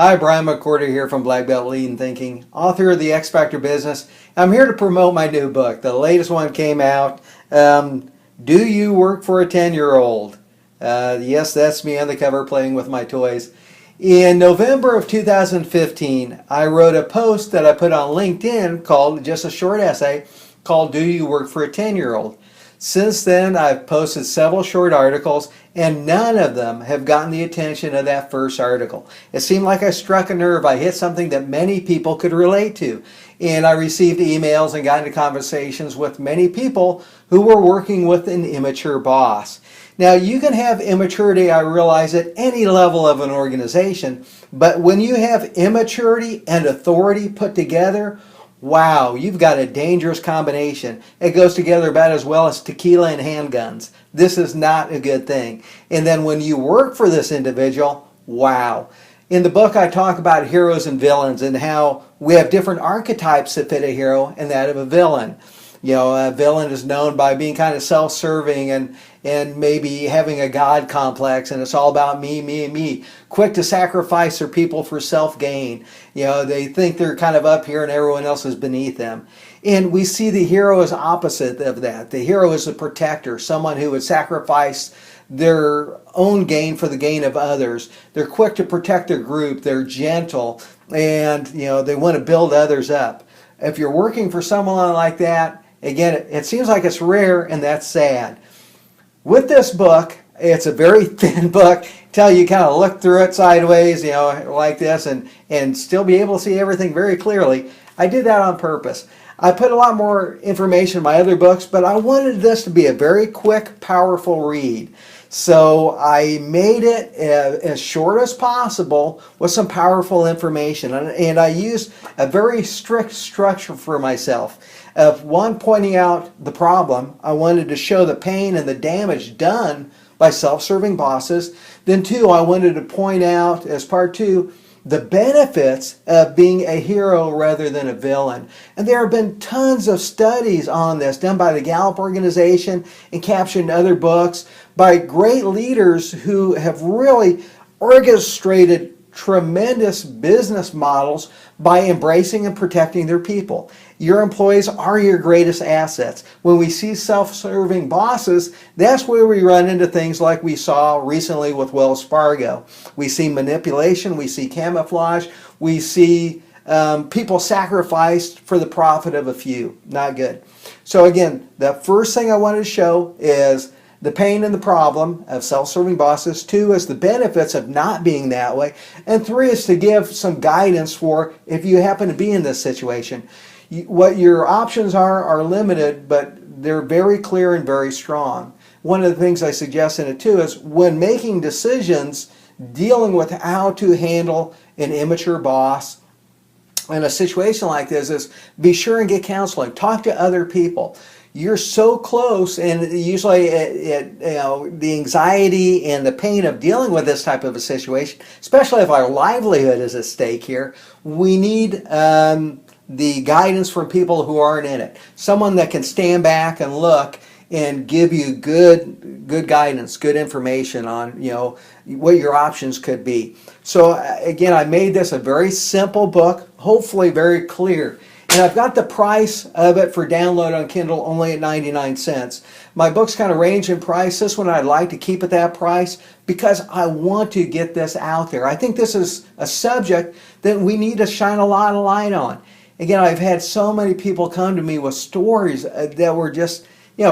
Hi, Brian McCorder here from Black Belt Lead and Thinking, author of The X Factor Business. I'm here to promote my new book. The latest one came out. Do you work for a 10-year-old? Yes, that's me on the cover playing with my toys. In November of 2015, I wrote a post that I put on LinkedIn called, just a short essay, called Do You Work for a 10-Year-Old? Since then, I've posted several short articles, and none of them have gotten the attention of that first article. It seemed like I struck a nerve. I hit something that many people could relate to. And I received emails and got into conversations with many people who were working with an immature boss. Now, you can have immaturity, I realize, at any level of an organization, but when you have immaturity and authority put together, wow, you've got a dangerous combination. It goes together about as well as tequila and handguns. This is not a good thing. And then when you work for this individual, wow. In the book, I talk about heroes and villains and how we have different archetypes that fit a hero and that of a villain. You know, a villain is known by being kind of self-serving and maybe having a God complex, and it's all about me, me, and me. Quick to sacrifice their people for self-gain. You know, they think they're kind of up here and everyone else is beneath them. And we see the hero as opposite of that. The hero is a protector, someone who would sacrifice their own gain for the gain of others. They're quick to protect their group. They're gentle, and they want to build others up. If you're working for someone like that, again, it seems like it's rare, and that's sad. With this book, it's a very thin book. Tell you kind of look through it sideways, like this, and still be able to see everything very clearly. I did that on purpose. I put a lot more information in my other books, but I wanted this to be a very quick, powerful read. So I made it as short as possible with some powerful information. And I used a very strict structure for myself. Of one, pointing out the problem. I wanted to show the pain and the damage done by self-serving bosses. Then two, I wanted to point out, as part two, the benefits of being a hero rather than a villain. And there have been tons of studies on this done by the Gallup organization and captured in other books by great leaders who have really orchestrated tremendous business models by embracing and protecting their people. Your employees are your greatest assets. When we see self-serving bosses, that's where we run into things like we saw recently with Wells Fargo. We see manipulation, we see camouflage, we see people sacrificed for the profit of a few. Not good. So again, the first thing I wanted to show is the pain and the problem of self-serving bosses. Two is the benefits of not being that way. And three is to give some guidance for if you happen to be in this situation. What your options are limited, but they're very clear and very strong. One of the things I suggest in it too is when making decisions, dealing with how to handle an immature boss in a situation like this is be sure and get counseling. Talk to other people. You're so close, and usually the anxiety and the pain of dealing with this type of a situation, especially if our livelihood is at stake here, we need the guidance from people who aren't in it. Someone that can stand back and look and give you good guidance, good information on what your options could be. So again, I made this a very simple book, hopefully very clear. And I've got the price of it for download on Kindle only at 99 cents. My books kind of range in price. This one I'd like to keep at that price because I want to get this out there. I think this is a subject that we need to shine a lot of light on. Again, I've had so many people come to me with stories that were just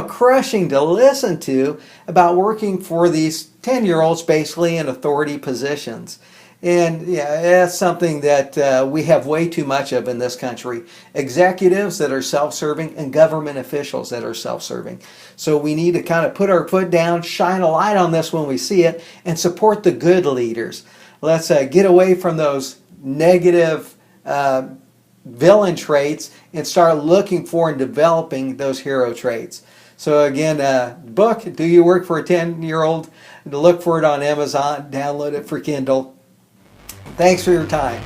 crushing to listen to about working for these 10-year-olds basically in authority positions. And yeah, that's something that we have way too much of in this country. Executives that are self-serving and government officials that are self-serving. So we need to kind of put our foot down, shine a light on this when we see it, and support the good leaders. Let's get away from those negative villain traits and start looking for and developing those hero traits. So again, book, Do You Work for a 10-Year-Old? Look for it on Amazon, download it for Kindle. Thanks for your time.